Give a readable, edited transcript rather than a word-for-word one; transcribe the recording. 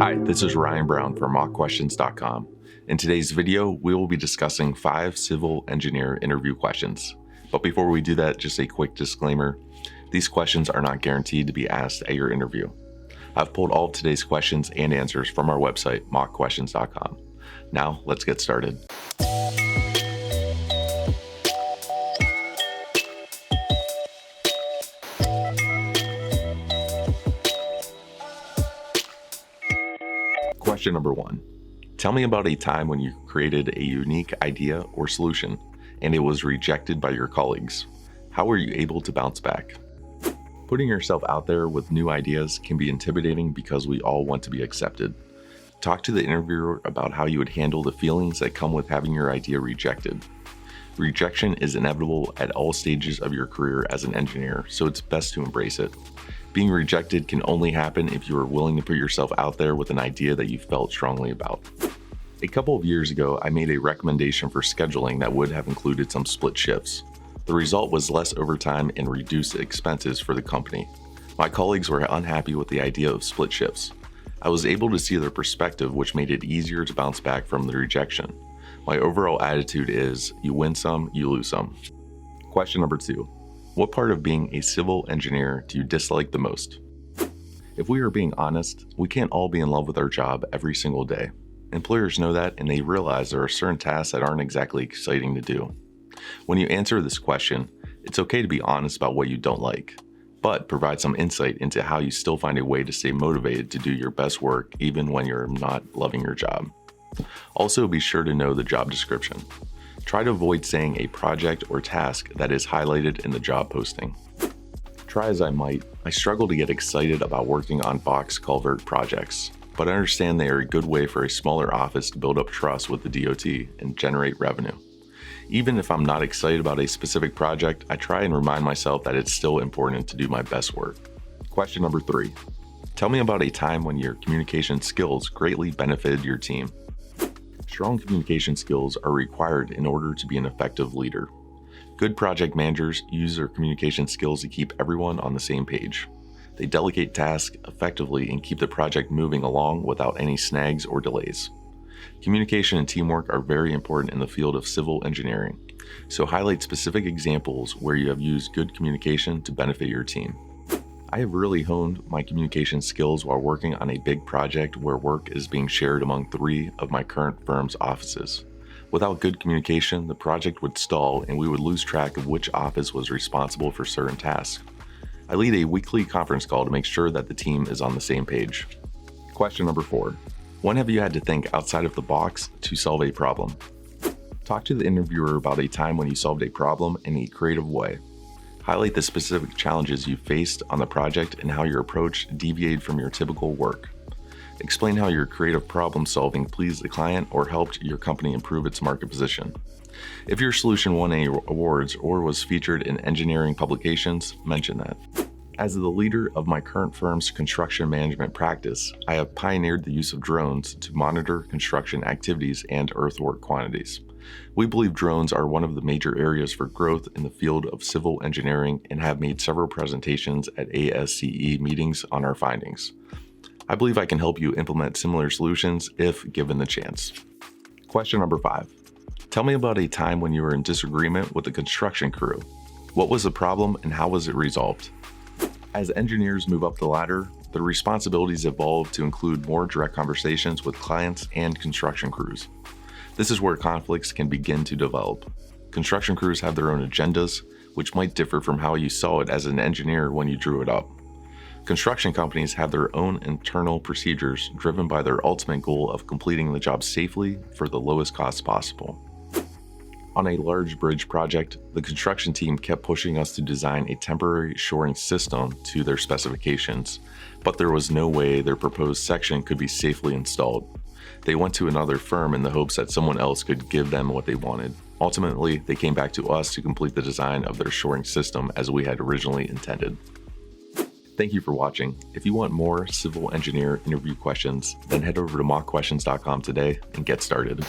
Hi, this is Ryan Brown from mockquestions.com. In today's video, we will be discussing 5 civil engineer interview questions. But before we do that, just a quick disclaimer. These questions are not guaranteed to be asked at your interview. I've pulled all of today's questions and answers from our website, mockquestions.com. Now, let's get started. Question number 1. Tell me about a time when you created a unique idea or solution and it was rejected by your colleagues. How were you able to bounce back? Putting yourself out there with new ideas can be intimidating because we all want to be accepted. Talk to the interviewer about how you would handle the feelings that come with having your idea rejected. Rejection is inevitable at all stages of your career as an engineer, so it's best to embrace it. Being rejected can only happen if you are willing to put yourself out there with an idea that you felt strongly about. A couple of years ago, I made a recommendation for scheduling that would have included some split shifts. The result was less overtime and reduced expenses for the company. My colleagues were unhappy with the idea of split shifts. I was able to see their perspective, which made it easier to bounce back from the rejection. My overall attitude is, you win some, you lose some. Question number 2. What part of being a civil engineer do you dislike the most? If we are being honest, we can't all be in love with our job every single day. Employers know that, and they realize there are certain tasks that aren't exactly exciting to do. When you answer this question, it's okay to be honest about what you don't like, but provide some insight into how you still find a way to stay motivated to do your best work even when you're not loving your job. Also, be sure to know the job description. Try to avoid saying a project or task that is highlighted in the job posting. Try as I might, I struggle to get excited about working on box culvert projects, but I understand they are a good way for a smaller office to build up trust with the DOT and generate revenue. Even if I'm not excited about a specific project, I try and remind myself that it's still important to do my best work. Question number 3. Tell me about a time when your communication skills greatly benefited your team. Strong communication skills are required in order to be an effective leader. Good project managers use their communication skills to keep everyone on the same page. They delegate tasks effectively and keep the project moving along without any snags or delays. Communication and teamwork are very important in the field of civil engineering, so highlight specific examples where you have used good communication to benefit your team. I have really honed my communication skills while working on a big project where work is being shared among 3 of my current firm's offices. Without good communication, the project would stall and we would lose track of which office was responsible for certain tasks. I lead a weekly conference call to make sure that the team is on the same page. Question number 4. When have you had to think outside of the box to solve a problem? Talk to the interviewer about a time when you solved a problem in a creative way. Highlight the specific challenges you faced on the project and how your approach deviated from your typical work. Explain how your creative problem solving pleased the client or helped your company improve its market position. If your solution won any awards or was featured in engineering publications, mention that. As the leader of my current firm's construction management practice, I have pioneered the use of drones to monitor construction activities and earthwork quantities. We believe drones are one of the major areas for growth in the field of civil engineering and have made several presentations at ASCE meetings on our findings. I believe I can help you implement similar solutions if given the chance. Question number 5. Tell me about a time when you were in disagreement with the construction crew. What was the problem and how was it resolved? As engineers move up the ladder, their responsibilities evolve to include more direct conversations with clients and construction crews. This is where conflicts can begin to develop. Construction crews have their own agendas, which might differ from how you saw it as an engineer when you drew it up. Construction companies have their own internal procedures driven by their ultimate goal of completing the job safely for the lowest cost possible. On a large bridge project, the construction team kept pushing us to design a temporary shoring system to their specifications, but there was no way their proposed section could be safely installed. They went to another firm in the hopes that someone else could give them what they wanted. Ultimately, they came back to us to complete the design of their shoring system as we had originally intended. Thank you for watching. If you want more civil engineer interview questions, then head over to mockquestions.com today and get started.